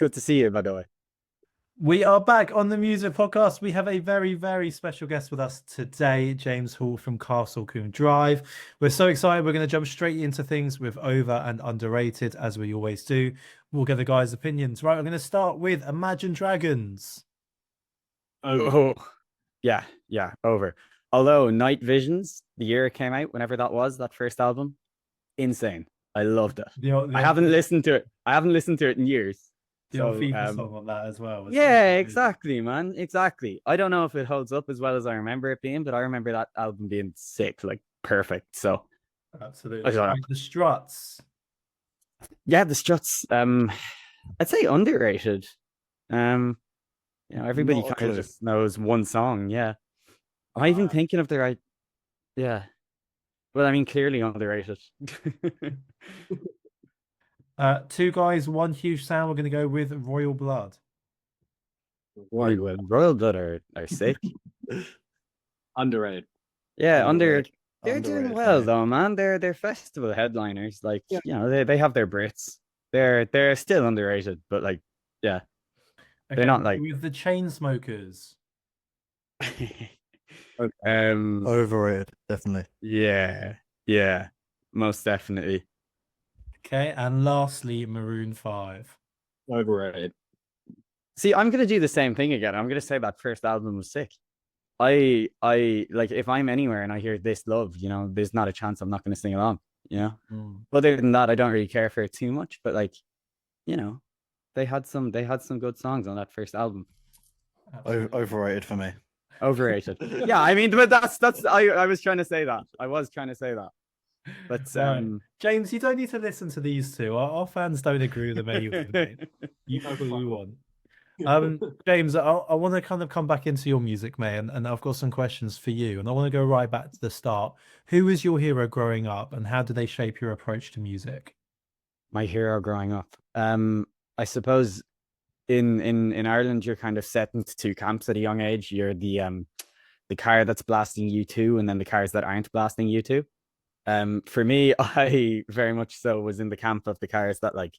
Good to see you, by the way. We are back on the music podcast. We have a very, very special guest with us today, James Hall from CastleCombe Drive. We're so excited. We're going to jump straight into things with over and underrated, as we always do. We'll get the guys' opinions. Right, I'm going to start with Imagine Dragons. Over. Oh, yeah, yeah, over. Although Night Visions, the year it came out, whenever that was, that first album, insane. I loved it. I haven't listened to it. I haven't listened to it in years. The old So, FIFA song on that as well. yeah, exactly, man. Exactly. I don't know if it holds up as well as I remember it being, but I remember that album being sick, like perfect. So, Absolutely. I Right, the Struts. yeah, the Struts. I'd say underrated. Um, everybody Not a kind of clue. just knows one song. Yeah. Am I even thinking of the right? Yeah. Well, I mean, clearly underrated. Two guys, one huge sound. We're going to go with Royal Blood. Why? Well, Royal Blood are sick. Underrated. Yeah, Underrated. they're doing Underrated, well mate. though, man. They're festival headliners. Like, Yeah. they have their Brits. They're still underrated, but like, yeah, they're Okay, not like with the Chainsmokers. Overrated, definitely. yeah, yeah, most definitely. Okay, and lastly, Maroon 5. Overrated. See, I'm gonna do the same thing again. I'm gonna say that first album was sick. I like if I'm anywhere and I hear This Love, there's not a chance I'm not gonna sing along, you know. Other than that, I don't really care for it too much, but like, you know, they had some good songs on that first album. Overrated for me. Overrated. Yeah, I mean, but that's I was trying to say that. I was trying to say that. But Right. James, you don't need to listen to these two. Our fans don't agree with them anyway, mate. You know what you want. James, I want to kind of come back into your music, mate, and I've got some questions for you. And I want to go right back to the start. Who was your hero growing up, and how did they shape your approach to music? My hero growing up. I suppose in Ireland you're kind of set into two camps at a young age. You're the car that's blasting U2 and then the cars that aren't blasting U2. For me, I very much so was in the camp of the cars that like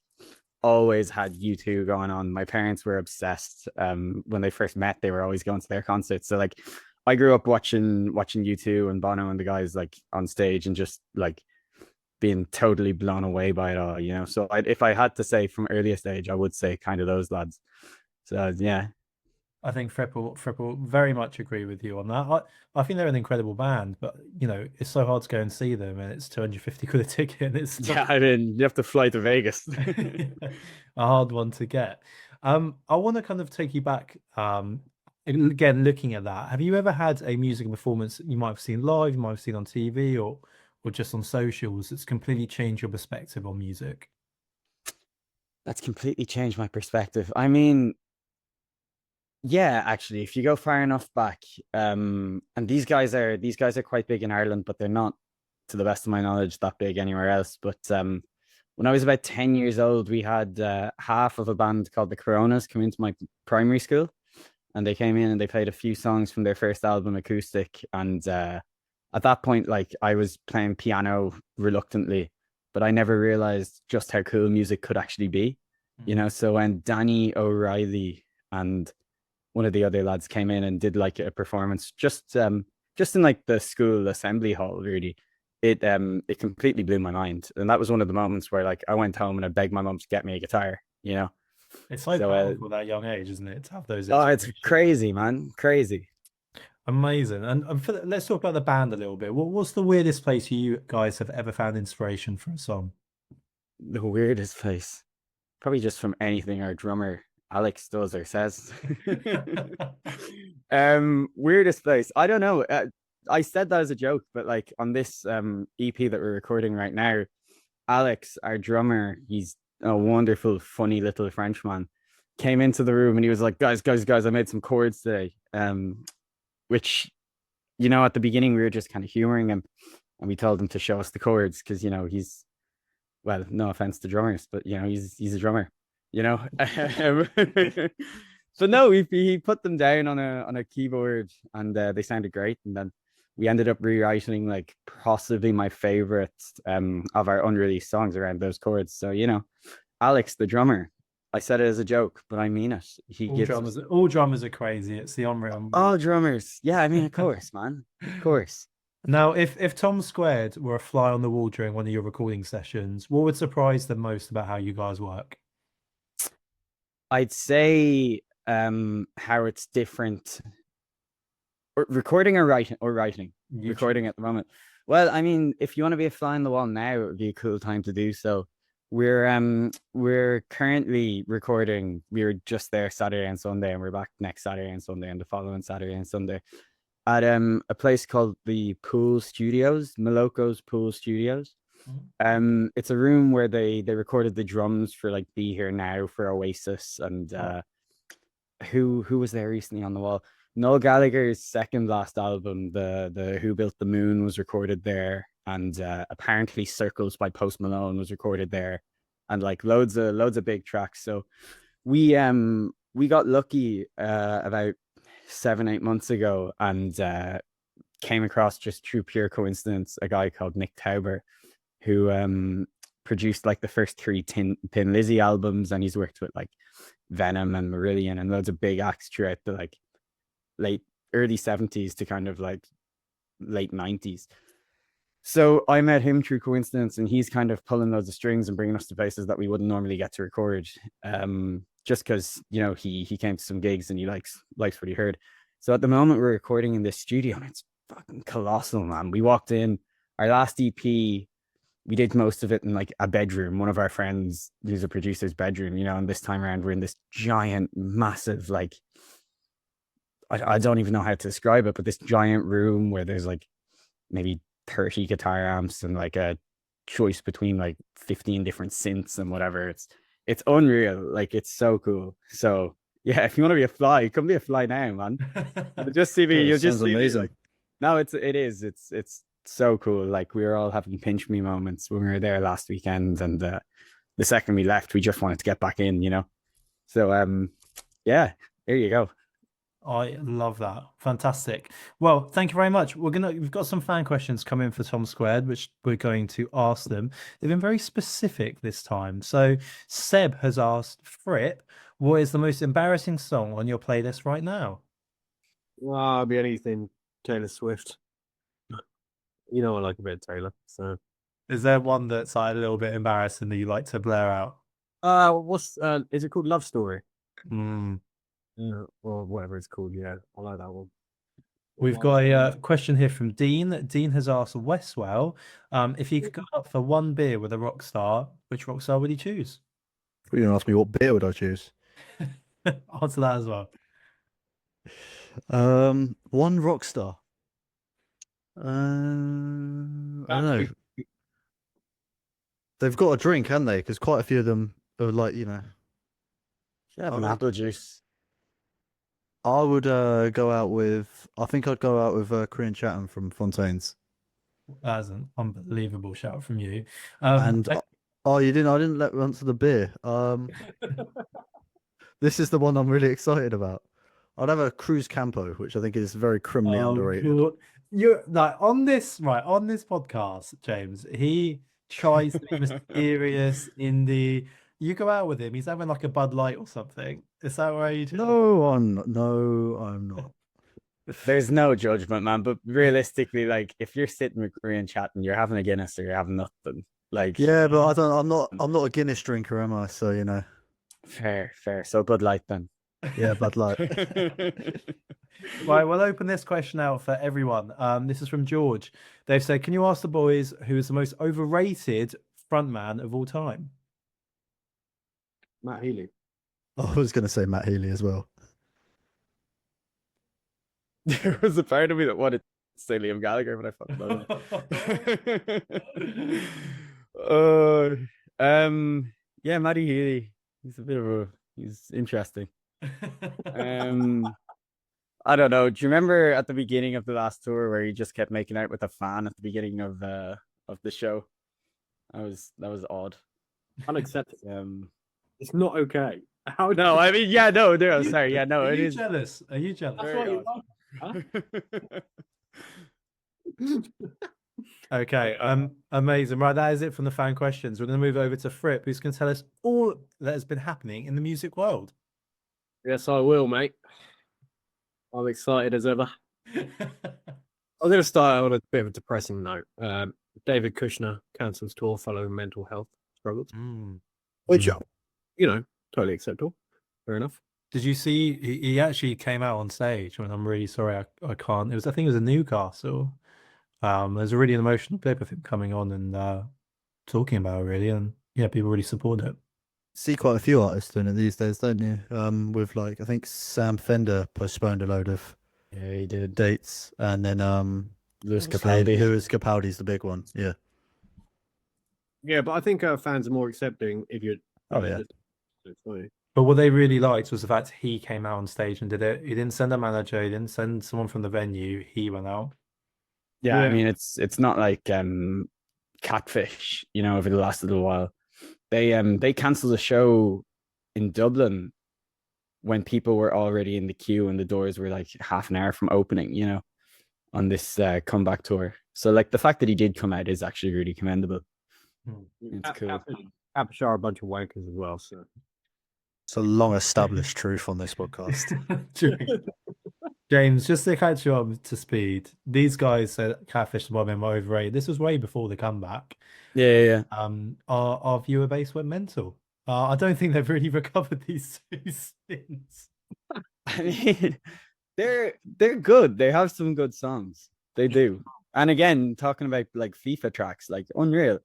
always had U2 going on. My parents were obsessed. When they first met, they were always going to their concerts. So like I grew up watching U2 and Bono and the guys like on stage and just like being totally blown away by it all. So if I had to say from earliest age, I would say kind of those lads. So yeah. I think Fripple very much agree with you on that. I think they're an incredible band, but it's so hard to go and see them, and it's 250 quid a ticket, and it's Yeah, I mean, you have to fly to Vegas. a hard one to get. I want to kind of take you back. Again, looking at that, have you ever had a music performance you might have seen live, you might have seen on TV, or just on socials that's completely changed your perspective on music? That's completely changed my perspective. I mean, yeah, actually, if you go far enough back, and these guys are quite big in Ireland, but they're not, to the best of my knowledge, that big anywhere else. But when I was about 10 years old, we had half of a band called the Coronas come into my primary school, and they came in and they played a few songs from their first album, acoustic. And at that point, like I was playing piano reluctantly, but I never realized just how cool music could actually be. So when Danny O'Reilly and one of the other lads came in and did like a performance just in like the school assembly hall, really, it completely blew my mind. And that was one of the moments where like I went home and I begged my mum to get me a guitar. It's so So powerful at that young age, isn't it? To have those oh, it's inspirations. crazy, man, crazy. Amazing. And let's talk about the band a little bit. What's the weirdest place you guys have ever found inspiration for a song? The weirdest place, probably just from anything our drummer Alex does or says. Weirdest place, I don't know. I said that as a joke, but like on this EP that we're recording right now, Alex, our drummer, he's a wonderful, funny little Frenchman, came into the room and he was like, guys, I made some chords today. Which, at the beginning we were just kind of humoring him, and we told him to show us the chords because he's, well, no offense to drummers, but he's a drummer, you know. So no, he put them down on a keyboard, and they sounded great. And then we ended up rewriting like possibly my favorite of our unreleased songs around those chords. So Alex, the drummer, I said it as a joke, but I mean it. He All gives drummers are crazy. It's the unreal. all drummers. Yeah, I mean, of course, man. Of course. Now, if Tom Squared were a fly on the wall during one of your recording sessions, what would surprise them most about how you guys work? I'd say how it's different. Recording or writing. Recording at the moment. Well, I mean, if you want to be a fly on the wall now, it would be a cool time to do so. We're currently recording. We were just there Saturday and Sunday, and we're back next Saturday and Sunday, and the following Saturday and Sunday at a place called the Pool Studios, Maloko's Pool Studios. It's a room where they recorded the drums for like Be Here Now for Oasis and who was there recently on the wall? Noel Gallagher's second last album, the Who Built the Moon, was recorded there, and apparently Circles by Post Malone was recorded there, and like loads of big tracks. So we got lucky about 7-8 months ago, and came across, just through pure coincidence, a guy called Nick Tauber, who produced like the first 3 Thin Lizzy albums, and he's worked with like Venom and Marillion and loads of big acts throughout the like early 70s to kind of like late 90s. So I met him through coincidence, and he's kind of pulling loads of strings and bringing us to places that we wouldn't normally get to record, just because, you know, he came to some gigs and he likes what he heard. So at the moment we're recording in this studio, and it's fucking colossal, man. We walked in, our last EP, we did most of it in like a bedroom, one of our friends who's a producer's bedroom, you know, and this time around we're in this giant, massive, like, I don't even know how to describe it, but this giant room where there's like maybe 30 guitar amps and like a choice between like 15 different synths and whatever. It's unreal. Like, it's so cool. So yeah, if you want to be a fly, come be a fly now, man. You'll just see me. You'll just see amazing. me, like, no, it is. It's so cool. Like, we were all having pinch me moments when we were there last weekend, and the second we left, we just wanted to get back in, you know. So yeah, there you go. I love that. Fantastic. Well, thank you very much. We've got some fan questions coming for Tom Squared, which we're going to ask them. They've been very specific this time. So Seb has asked, Fripp, what is the most embarrassing song on your playlist right now? Well, it'll be anything Taylor Swift. You know I like a bit of Taylor, so. Is there one that's like a little bit embarrassing that you like to blare out? Is it called Love Story? Mm. Or whatever it's called, yeah. I like that one. We've got a question here from Dean. Dean has asked Westwell, if he could go up for one beer with a rock star, which rock star would he choose? You don't ask me what beer would I choose. Answer that as well. One rock star. I don't know. They've got a drink, haven't they? Because quite a few of them are like, you know. Yeah, an apple juice. I would go out with. I think I'd go out with Korean Chatham from Fontaine's. That's an unbelievable shout from you. And you didn't. I didn't let me answer the beer. This is the one I'm really excited about. I'd have a Cruz Campo, which I think is very criminally underrated. God. You're like on this podcast, James. He tries to be mysterious indie. You go out with him, he's having like a Bud Light or something. Is that right? No, I'm not. There's no judgment, man. But realistically, like, if you're sitting with Korean chatting, you're having a Guinness or you're having nothing. Like, yeah, but I'm not a Guinness drinker, am I? So, you know. Fair. So Bud Light then. Yeah, Bud Light. Right, we'll open this question out for everyone. This is from George. They've said, can you ask the boys who is the most overrated frontman of all time? Matt Healy. I was going to say Matt Healy as well. There was a part of me that wanted to say Liam Gallagher, but I fucking yeah, Matty Healy. He's interesting. I don't know. Do you remember at the beginning of the last tour where he just kept making out with a fan at the beginning of the show? That was odd. Unacceptable. It's not okay. How? No, I mean, yeah, no, sorry, yeah, no, Are it you is. jealous? Are you jealous? That's what you like. Huh? Okay, amazing. Right, that is it from the fan questions. We're going to move over to Fripp, who's going to tell us all that has been happening in the music world. Yes, I will, mate. I'm excited as ever. I'm going to start on a bit of a depressing note. David Kushner cancels tour following mental health struggles, which, totally acceptable. Fair enough. Did you see he actually came out on stage when I'm really sorry I can't. I think it was in Newcastle. There's a really emotional clip of him coming on and talking about it really, and yeah, people really support it. See quite a few artists doing it these days, don't you? With like I think Sam Fender postponed a load of Yeah, he did. dates, and then Lewis Capaldi. Lewis Capaldi's the big one. Yeah. Yeah, but I think fans are more accepting if you're. Oh, yeah. But what they really liked was the fact he came out on stage and did it. He didn't send a manager. He didn't send someone from the venue. He went out. Yeah, I Yeah. mean it's not like Catfish, over the last little while. They cancelled a show in Dublin when people were already in the queue and the doors were like half an hour from opening, on this comeback tour. So like the fact that he did come out is actually really commendable. It's cool. Catfish are a bunch of wankers as well, so. It's a long established truth on this podcast. True. James, just to catch you up to speed, these guys said Catfish and Bobbin were overrated. This was way before the comeback. Yeah. Our viewer base went mental. I don't think they've really recovered these two since. I mean, they're good. They have some good songs. They do. And again, talking about like FIFA tracks, like unreal.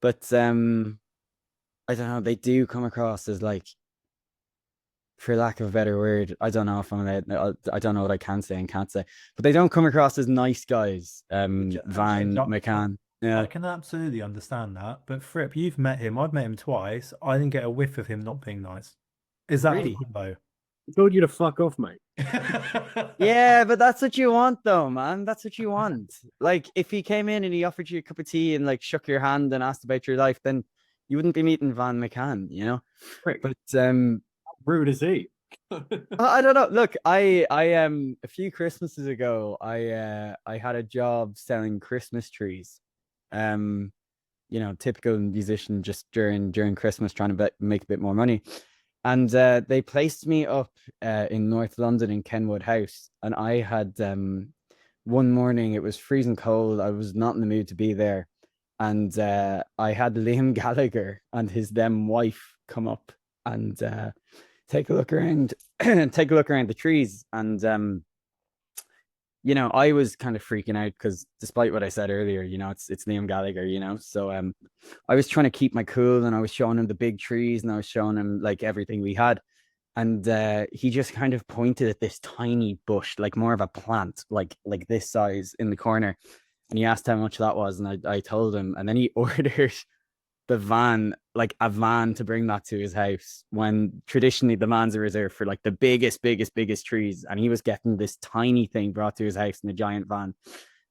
But I don't know, they do come across as like, for lack of a better word, I don't know if I'm allowed, I don't know what I can say and can't say, but they don't come across as nice guys. Van McCann. Yeah. I can absolutely understand that. But Fripp, you've met him. I've met him twice. I didn't get a whiff of him not being nice. Is that Really? though? I told you to fuck off, mate. Yeah, but that's what you want though, man. That's what you want. Like if he came in and he offered you a cup of tea and like shook your hand and asked about your life, then you wouldn't be meeting Van McCann, But Rude is he? I don't know. Look, I a few Christmases ago, I had a job selling Christmas trees. Typical musician just during Christmas trying to make a bit more money. And they placed me up in North London in Kenwood House. And I had one morning, it was freezing cold. I was not in the mood to be there. And I had Liam Gallagher and his then wife come up and take a look around the trees. And I was kind of freaking out because despite what I said earlier, it's Liam Gallagher, So I was trying to keep my cool and I was showing him the big trees and I was showing him like everything we had. And he just kind of pointed at this tiny bush, like more of a plant, like this size in the corner. And he asked how much that was. And I told him, and then he ordered the van, like a van to bring that to his house, when traditionally the vans are reserved for like the biggest trees, and he was getting this tiny thing brought to his house in a giant van.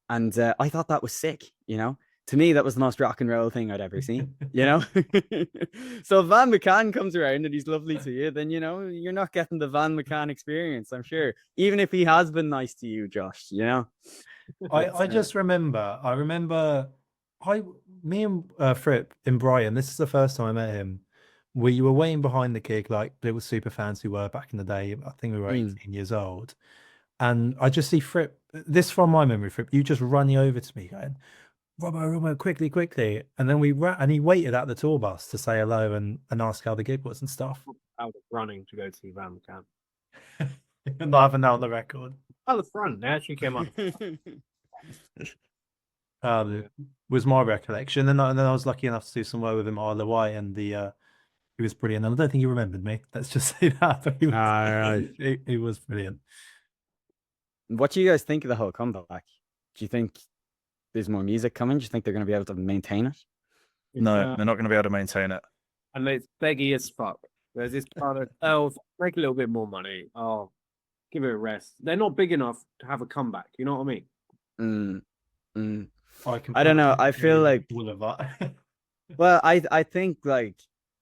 And I thought that was sick, to me that was the most rock and roll thing I'd ever seen. So if Van McCann comes around and he's lovely to you, then you're not getting the Van McCann experience, I'm sure, even if he has been nice to you, Josh. I just remember me and Fripp in Brighton, this is the first time I met him. We were waiting behind the gig like little super fans we were back in the day. I think we were 18 years old. And I just see Fripp, this from my memory, Fripp, you just running over to me going, Robbo, quickly. And then and he waited at the tour bus to say hello and ask how the gig was and stuff. I was running to go see Van McCann. Not having that on the record. Oh, the front. They actually came up. Was my recollection. And then I was lucky enough to do some work with him at Isle of Wight, and he was brilliant. And I don't think he remembered me. Let's just say that. But he was brilliant. What do you guys think of the whole comeback? Do you think there's more music coming? Do you think they're going to be able to maintain it? No, they're not going to be able to maintain it. And it's beggy as fuck. There's this part of, make a little bit more money. Oh, give it a rest. They're not big enough to have a comeback. You know what I mean? I don't know. I feel like all of that. Well, I think like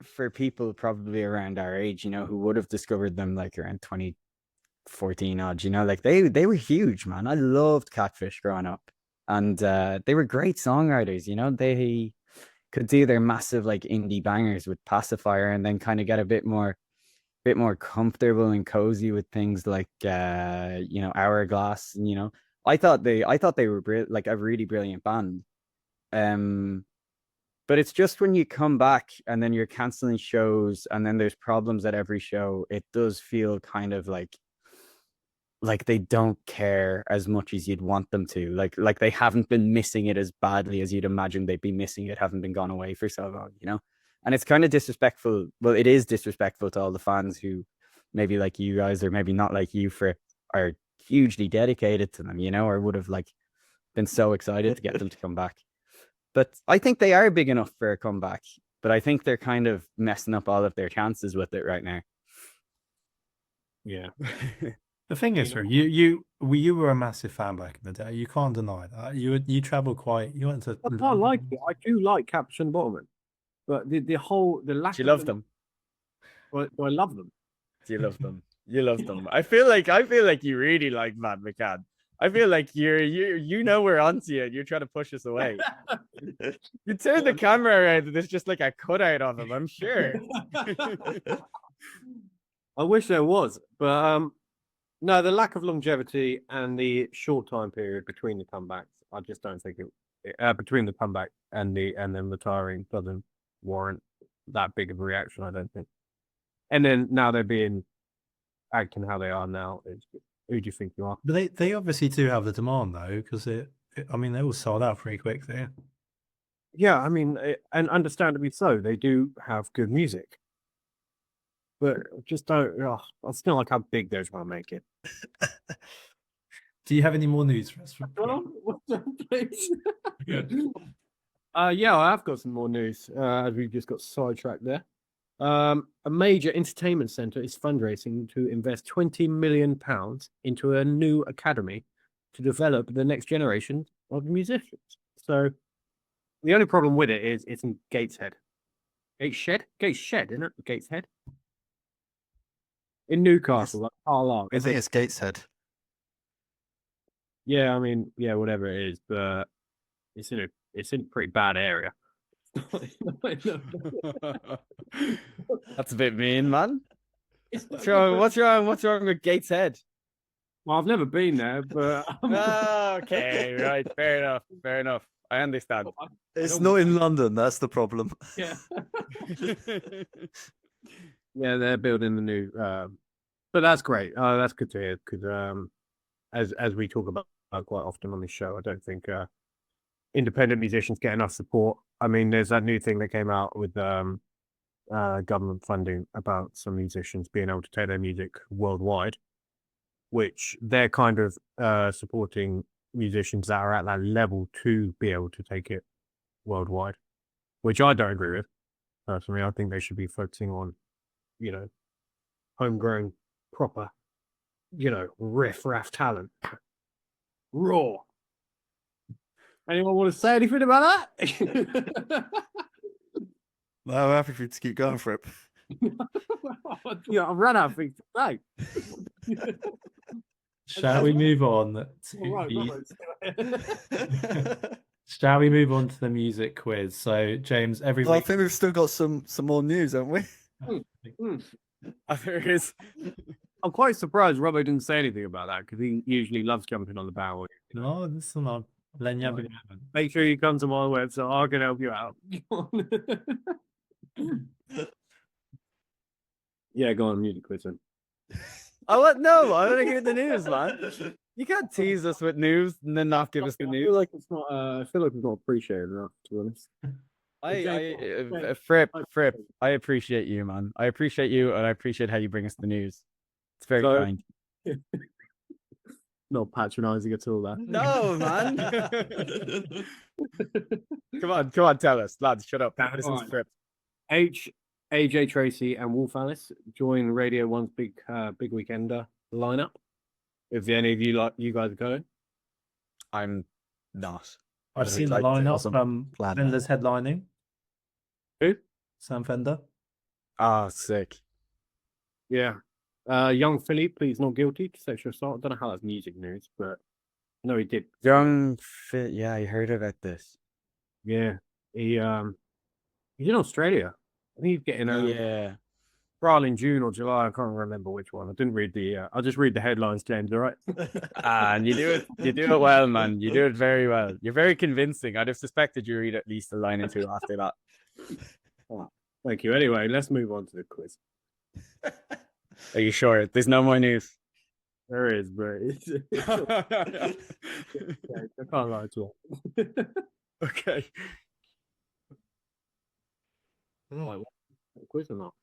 for people probably around our age, who would have discovered them like around 2014 odd, like they were huge, man. I loved Catfish growing up. and they were great songwriters. You know, they could do their massive like indie bangers with Pacifier, and then kind of get a bit more comfortable and cozy with things like you know, Hourglass. And you know, I thought they were like a really brilliant band. Um, but it's just when you come back and then you're canceling shows and then there's problems at every show, it does feel kind of like they don't care as much as you'd want them to. Like they haven't been missing it as badly as you'd imagine they'd be missing it, haven't been gone away for so long, you know? And it's kind of disrespectful. Well, it is disrespectful to all the fans who maybe like you guys or maybe not like you for are hugely dedicated to them, you know, or would have like been so excited to get them to come back. But I think they are big enough for a comeback. But I think they're kind of messing up all of their chances with it right now. Yeah. The thing is, you were a massive fan back in the day. You can't deny that. You traveled quite. You went to. I can't like it. I do like Caption Bottom, but the lack. Do you love them? Well, I love them. Do you love them? You love them. I feel like you really like Matt McCann. I feel like you know we're onto you and you're trying to push us away. You turn the camera around and there's just like a cutout of him, I'm sure. I wish there was, but no, the lack of longevity and the short time period between the comebacks, I just don't think it between the comeback and then retiring doesn't warrant that big of a reaction, I don't think. And then now they're acting how they are now. Who do you think you are? But they obviously do have the demand though, because I mean, they all sold out pretty quickly. Yeah, I mean, and understandably so. They do have good music, but just don't. I still like how big they're trying to make it. Do you have any more news for us? Yeah, I have got some more news. As we just got sidetracked there. A major entertainment centre is fundraising to invest £20 million into a new academy to develop the next generation of musicians. So the only problem with it is it's in Gateshead. Gateshead, isn't it? Gateshead. In Newcastle, like Carlisle. I think it's Gateshead. Yeah, I mean, yeah, whatever it is, but it's in a pretty bad area. That's a bit mean, man. What's wrong with Gateshead? Well, I've never been there, but Okay, right, fair enough. I understand. It's not in London. That's the problem. Yeah. Yeah, they're building the new, but that's great. That's good to hear because as we talk about quite often on this show, I don't think independent musicians get enough support. I mean, there's that new thing that came out with government funding about some musicians being able to take their music worldwide, which they're kind of supporting musicians that are at that level to be able to take it worldwide, which I don't agree with. Personally, I think they should be focusing on, you know, homegrown, proper, you know, riff-raff talent. Raw. Anyone want to say anything about that? No, I'm happy for you to keep going for it. Yeah, I've run out of things to say. Shall we move on? Shall we move on to the music quiz? So, James, every Well, I week. think we've still got some more news, haven't we? There is. I'm quite surprised Robbo didn't say anything about that because he usually loves jumping on the bandwagon. No, this is not. Make sure you come to my website. I can help you out. Yeah, go on, music quiz then. I want to hear the news, man. You can't tease us with news and then not give us the I news. feel like it's not. I feel like it's not appreciated enough, to be honest. Fripp, I appreciate you, man. I appreciate you, and I appreciate how you bring us the news. It's very kind. Not patronising at all. That. No, man. Come on, tell us, lads. Shut up. Listen to Fripp. AJ Tracy and Wolf Alice join Radio 1's big weekender lineup. If any of you guys are going, I'm not. I've seen the lineup from Fender's headlining. Who? Sam Fender. Ah, sick. Yeah. Young Philly, please not guilty to sexual assault. I don't know how that's music news, but No, he did. Young Fit. Yeah, I heard about this. Yeah, he's in Australia. I think he's getting Yeah. trial in June or July. I can't remember which one. I didn't read I'll just read the headlines, James. All right. And you do it. You do it well, man. You do it very well. You're very convincing. I'd have suspected you read at least a line or two after that. Thank you. Anyway, let's move on to the quiz. Are you sure? There's no more news. There is, bro. I can't lie to all. Okay. Quiz or not?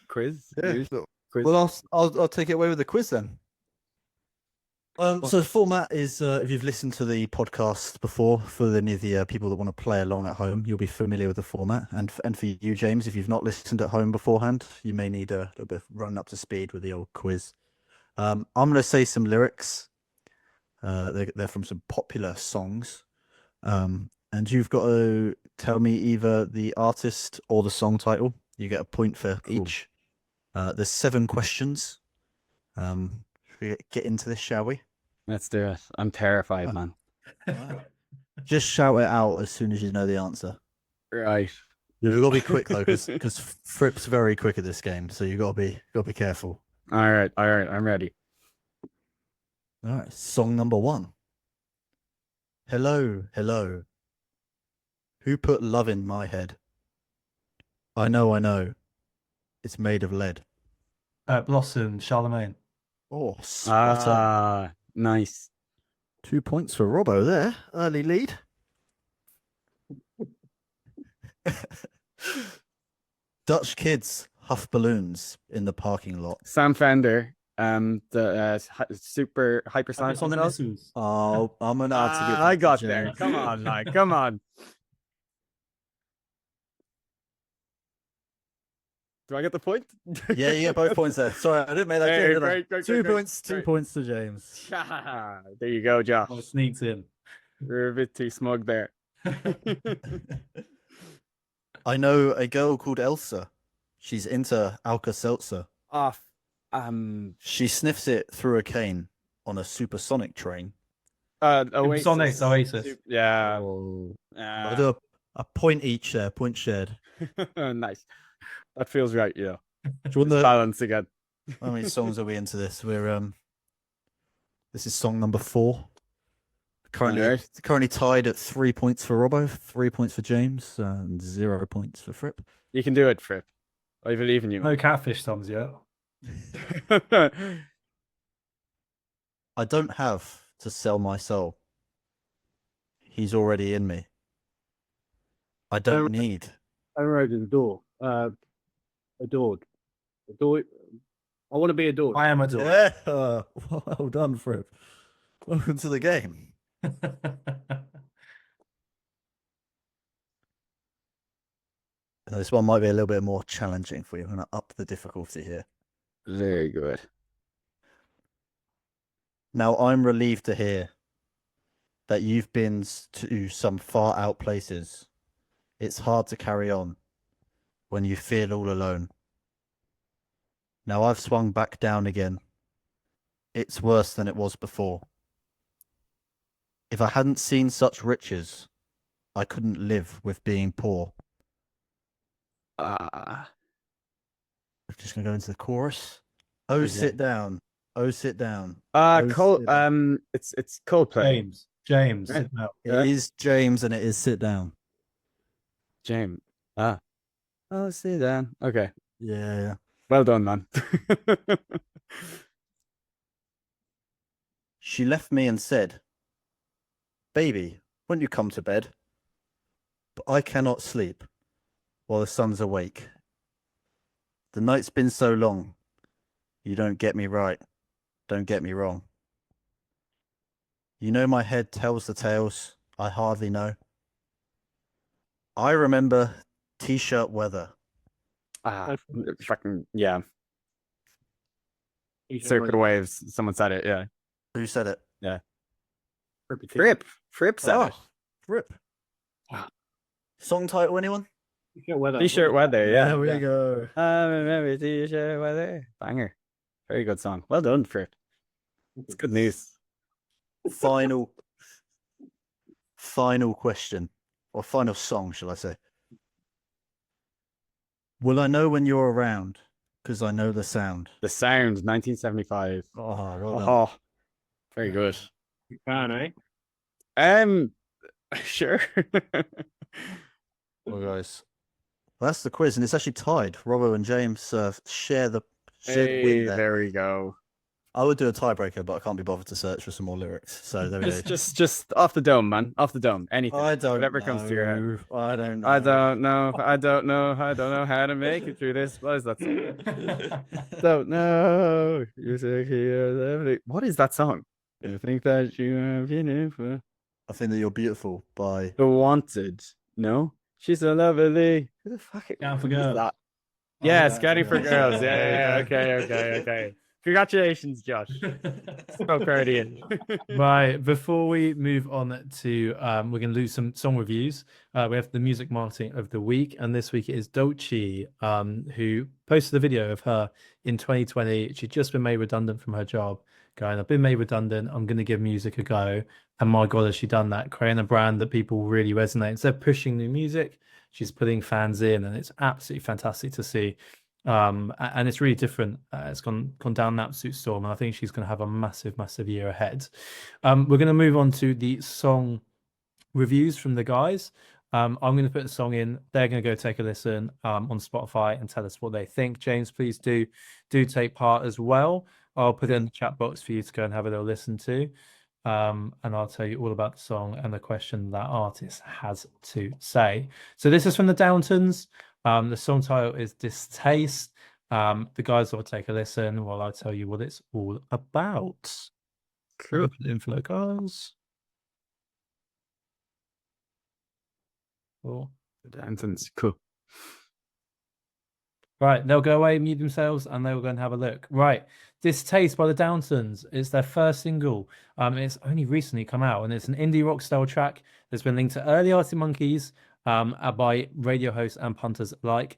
Quiz. Yeah, News? look. Quiz. Well, I'll take it away with the quiz then. So the format is, if you've listened to the podcast before, for any of the people that want to play along at home, you'll be familiar with the format. And for you, James, if you've not listened at home beforehand, you may need a little bit of running up to speed with the old quiz. I'm going to say some lyrics. They're from some popular songs. And you've got to tell me either the artist or the song title. You get a point for each. There's 7 questions. Should we get into this, shall we? Let's do it. I'm terrified, man. Just shout it out as soon as you know the answer. Right. You've got to be quick though, because Fripp's very quick at this game, so you got to be careful. All right. I'm ready. All right, song number 1. Hello, hello. Who put love in my head? I know. It's made of lead. Blossom, Charlemagne. Oh, spot on. Nice. 2 points for Robbo there. Early lead. Dutch kids huff balloons in the parking lot. Sam Fender. The super hypersonic On the missiles. missiles. Oh, I'm gonna have to give. I that to got Jay. there. Come on, like, come on. Do I get the point? Yeah, you get both points there. Sorry, I didn't make that Hey, clear. did I? great, 2 great, points. 2 great. points to James. There you go, Josh. Oh, sneaks in. You're a bit too smug there. I know a girl called Elsa. She's into Alka-Seltzer. Off. She sniffs it through a cane on a supersonic train. Oasis. Oasis. Yeah. Oh. I'll do a point each there. Point shared. Nice. That feels right, yeah. Do you want the Balance again. how many songs are we into this? This is song number 4. Currently tied at 3 points for Robbo, 3 points for James, and 0 points for Fripp. You can do it, Fripp. I believe in you. No catfish songs yet. I don't have to sell my soul. He's already in me. I don't need. Overrated adore. Adored. Adored. I want to be adored. I am adored. Yeah, well done, Fripp. Welcome to the game. This one might be a little bit more challenging for you. I'm going to up the difficulty here. Very good. Now, I'm relieved to hear that you've been to some far out places. It's hard to carry on when you feel all alone. Now I've swung back down again. It's worse than it was before. If I hadn't seen such riches, I couldn't live with being poor. I'm just going to go into the chorus. Oh, Okay. sit down. Oh, sit down. sit down. It's Coldplay. James. Right. No. It is James and it is sit down. James. Oh, sit down. Okay. Yeah. Well done, man. She left me and said, "Baby, won't you come to bed? But I cannot sleep while the sun's awake. The night's been so long. You don't get me right. Don't get me wrong. You know my head tells the tales I hardly know. I remember t-shirt weather. Fucking yeah. Circuit waves. Someone said it. Yeah. Who said it? Fripp said it. Fripp. Wow. Song title, anyone? T-shirt weather. Yeah. There we go. I remember t-shirt weather. Banger. Very good song. Well done, Fripp. It's good news. Final question, or final song, shall I say? Will I know when you're around? Because I know the sound. The Sound, 1975. Oh, well done. Oh, very good. You can, eh? Sure. Well, guys, that's the quiz, and it's actually tied. Robbo and James share the win Hey, there. there we go. I would do a tiebreaker, but I can't be bothered to search for some more lyrics. So there we go. Just off the dome, man. Off the dome. Anything. I don't Whatever know. comes to your head. I don't know. I don't know. I don't know. I don't know how to make it through this. What is that song? Don't know. You say here. What is that song? You think that you have beautiful. I think that you're beautiful by The Wanted. No? She's so lovely. Who the fuck Down for who is Girls. that? Oh, Yeah, Down Scouting for for Girls. Girls. Yeah, There we okay. Congratulations, Josh. So proud of you. Right, before we move on to we're going to do some song reviews. We have the music marketing of the week, and this week it is Dolce, who posted a video of her in 2020. She'd just been made redundant from her job, going, I've been made redundant, I'm going to give music a go. And my God, has she done that, creating a brand that people really resonate. Instead of pushing new music, she's putting fans in, and it's absolutely fantastic to see. And it's really different. It's gone down an absolute storm, and I think she's going to have a massive year ahead. We're going to move on to the song reviews from the guys. I'm going to put the song in. They're going to go take a listen on Spotify and tell us what they think. James, please do take part as well. I'll put it in the chat box for you to go and have a little listen to. And I'll tell you all about the song and the question that artist has to say. So this is from the Downtons. The song title is Distaste. The guys will take a listen while I tell you what it's all about. Cool. Info guys. Cool. Downtons. Cool. Right, they'll go away, mute themselves, and they will go and have a look. Right, Distaste by the Downtons is their first single. It's only recently come out, and it's an indie rock style track that's been linked to early Arctic Monkeys by radio hosts and punters alike.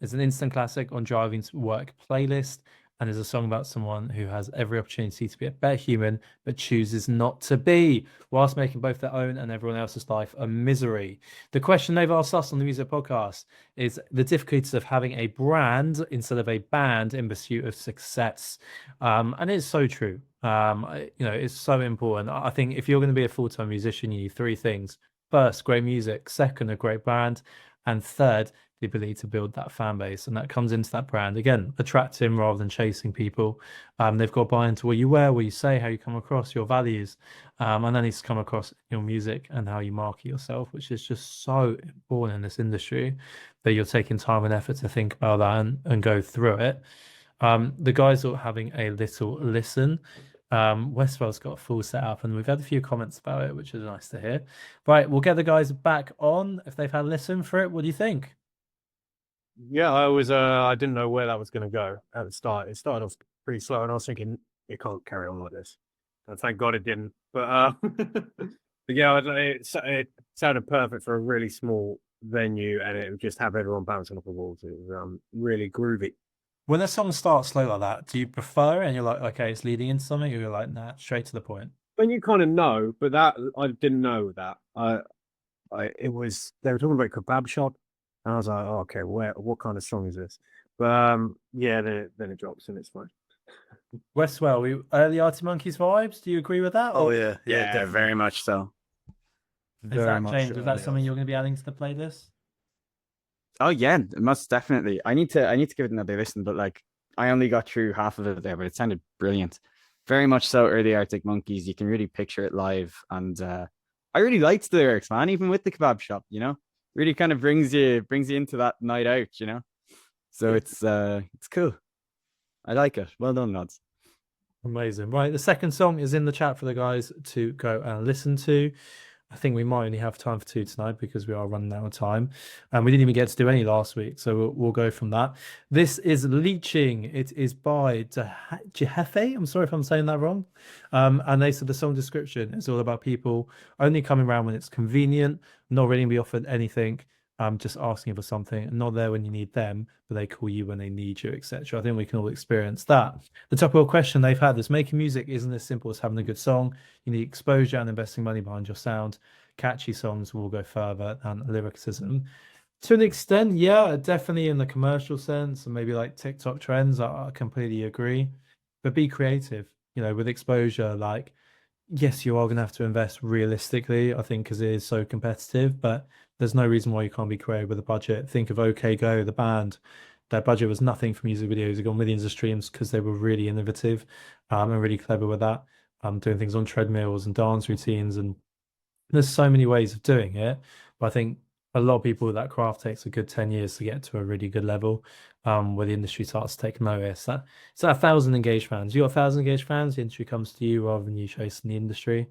It's an instant classic on driving to work playlist, and is a song about someone who has every opportunity to be a better human, but chooses not to be, whilst making both their own and everyone else's life a misery. The question they've asked us on the Music Podcast is the difficulties of having a brand instead of a band in pursuit of success. And it's so true. It's so important. I think if you're going to be a full-time musician, you need three things. First, great music. Second, a great brand. And third, the ability to build that fan base. And that comes into that brand. Again, attracting rather than chasing people. They've got to buy into what you wear, what you say, how you come across, your values. And that needs to come across your music and how you market yourself, which is just so important in this industry that you're taking time and effort to think about that and go through it. The guys are having a little listen. Westwell's got a full setup, and we've had a few comments about it, which is nice to hear. Right, we'll get the guys back on if they've had a listen for it. What do you think? Yeah, I didn't know where that was going to go at the start. It started off pretty slow, and I was thinking it can't carry on like this. And thank God it didn't. But yeah, it sounded perfect for a really small venue, and it would just have everyone bouncing off the walls. It was really groovy. When a song starts slow like that, do you prefer it and you're like, okay, it's leading into something, or you're like, nah, straight to the point? When you kind of know, but that I didn't know that. It was they were talking about kebab shop, and I was like, oh, okay, what kind of song is this? But yeah, then it drops and it's fine. Westwell, early Arctic Monkeys vibes. Do you agree with that? Oh or yeah, Yeah, definitely. very much so. is Very that much James? Is that early something you're going to be adding to the playlist? Oh yeah, most definitely. I need to give it another listen, but like I only got through half of it there, but it sounded brilliant. Very much so early Arctic Monkeys. You can really picture it live, and I really liked the lyrics, man. Even with the kebab shop, really kind of brings you into that night out, So it's cool. I like it. Well done, lads. Amazing. Right, the second song is in the chat for the guys to go and listen to. I think we might only have time for two tonight because we are running out of time. And we didn't even get to do any last week, so we'll go from that. This is Leeching. It is by Jehefe. I'm sorry if I'm saying that wrong. And they said the song description is all about people only coming around when it's convenient, not really be offered anything, just asking for something, and not there when you need them, but they call you when they need you, etc. I think we can all experience that. The topical question they've had is making music isn't as simple as having a good song. You need exposure and investing money behind your sound. Catchy songs will go further than lyricism. To an extent, yeah, definitely in the commercial sense, and maybe like TikTok trends, I completely agree. But be creative, with exposure. Like, yes, you are going to have to invest realistically, I think, because it is so competitive, but there's no reason why you can't be creative with a budget. Think of OK Go, the band. Their budget was nothing for music videos. They got millions of streams because they were really innovative and really clever with that. Doing things on treadmills and dance routines, and there's so many ways of doing it. But I think a lot of people, that craft takes a good 10 years to get to a really good level, where the industry starts to take notice. It's that 1,000 engaged fans. You got 1,000 engaged fans, the industry comes to you rather than you chasing the industry.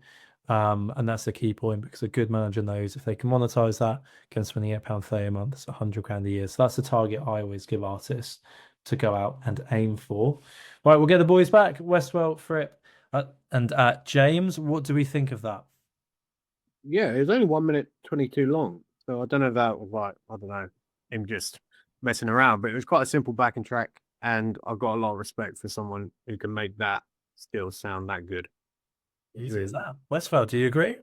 And that's the key point, because a good manager knows if they can monetize that, against spending £8.30 a month, it's 100 grand a year. So that's the target I always give artists to go out and aim for. Right, we'll get the boys back. Westwell, Fripp, and James, what do we think of that? Yeah, it was only 1 minute 22 long. So I don't know if that was like, I don't know, him just messing around, but it was quite a simple backing track. And I've got a lot of respect for someone who can make that still sound that good. Easy as that. Westphal, do you agree?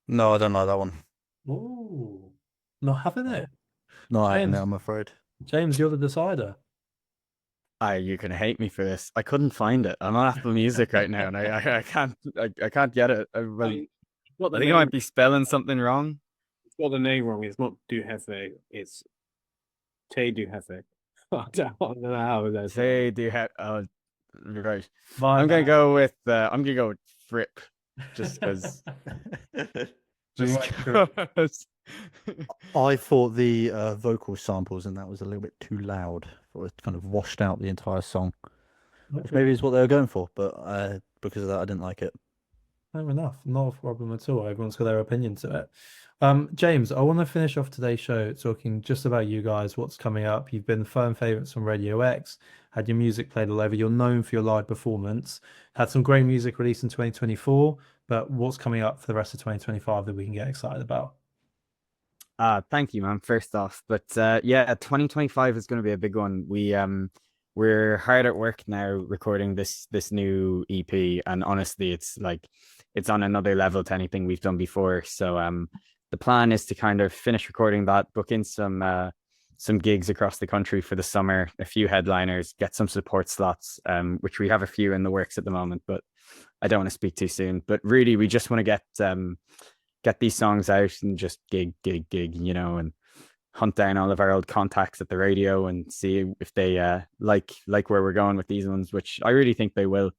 No, I don't like that one. Ooh, not having it. No, James, I'm afraid. James, you're the decider. You can hate me for this. I couldn't find it. I'm on Apple Music right now, and I can't get it. I think I might be spelling something wrong. It's got the name wrong. It's not Du Hefe. It's Te Du Hefe. I don't know how that's. Say do have. Oh, right. My I'm gonna bad. go with. I'm gonna go with Fripp, just because. Just because. I thought the vocal samples and that was a little bit too loud. Thought it kind of washed out the entire song, which maybe is what they were going for, but because of that, I didn't like it. Fair enough. Not a problem at all. Everyone's got their opinion to it. James, I want to finish off today's show talking just about you guys, what's coming up. You've been firm favourites on Radio X, had your music played all over. You're known for your live performance, had some great music released in 2024, but what's coming up for the rest of 2025 that we can get excited about? Thank you, man. First off, but yeah, 2025 is going to be a big one. We're hard at work now recording this new EP, and honestly, it's on another level to anything we've done before. So the plan is to kind of finish recording that, book in some gigs across the country for the summer, a few headliners, get some support slots, which we have a few in the works at the moment, but I don't want to speak too soon. But really, we just want to get these songs out and just gig, and hunt down all of our old contacts at the radio and see if they like where we're going with these ones, which I really think they will.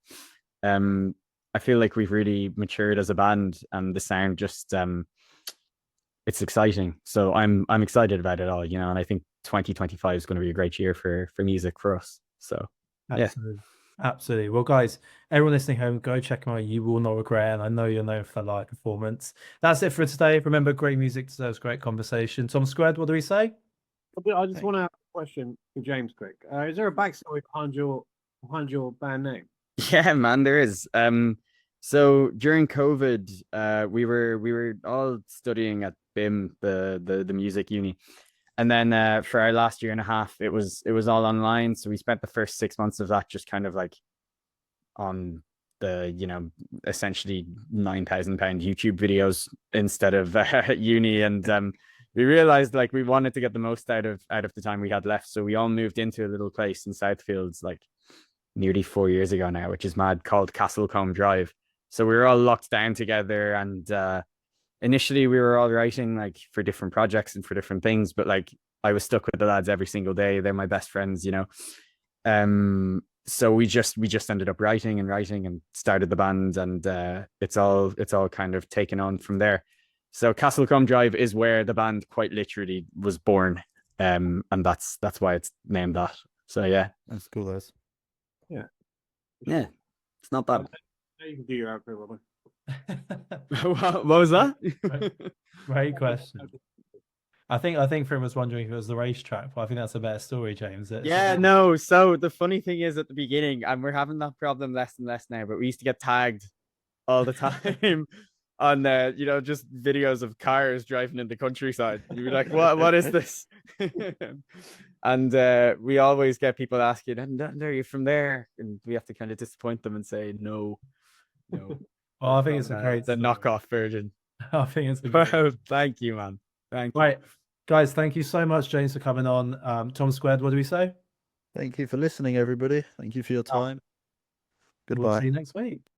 I feel like we've really matured as a band, and the sound just it's exciting. So I'm excited about it all, and I think 2025 is going to be a great year for music for us. So yeah. Absolutely. Well, guys, everyone listening home, go check them out. You will not regret, and I know you're known for the live performance. That's it for today. Remember, great music deserves great conversation. Tom Squared, what do we say? I just want to have a question for James quick. Is there a backstory behind your band name? Yeah, man, there is. So during COVID, we were all studying at BIM, the music uni. And then for our last year and a half, it was all online. So we spent the first 6 months of that just kind of like on the, essentially £9,000 YouTube videos instead of uni. And we realized like we wanted to get the most out of the time we had left. So we all moved into a little place in Southfields like nearly 4 years ago now, which is mad, called CastleCombe Drive. So we were all locked down together, and initially we were all writing like for different projects and for different things, but like I was stuck with the lads every single day. They're my best friends, so we just ended up writing and started the band, and it's all kind of taken on from there. So CastleCombe Drive is where the band quite literally was born, and that's why it's named that. So yeah, That's cool, guys. yeah, it's not bad. You can do your outro, Robin. What was that? Great question. I think Frim was wondering if it was the racetrack, but I think that's a better story, James. No. So the funny thing is, at the beginning, and we're having that problem less and less now, but we used to get tagged all the time on just videos of cars driving in the countryside. You'd be like, what is this? And we always get people asking, and are you from there? And we have to kind of disappoint them and say, no. Well, I think it's a great the knockoff version. I think it's a great... Well, thank you, man. Thank you. Right, guys, thank you so much, James, for coming on. Tom Squared, what do we say? Thank you for listening, everybody. Thank you for your time. We'll Goodbye. see you next week.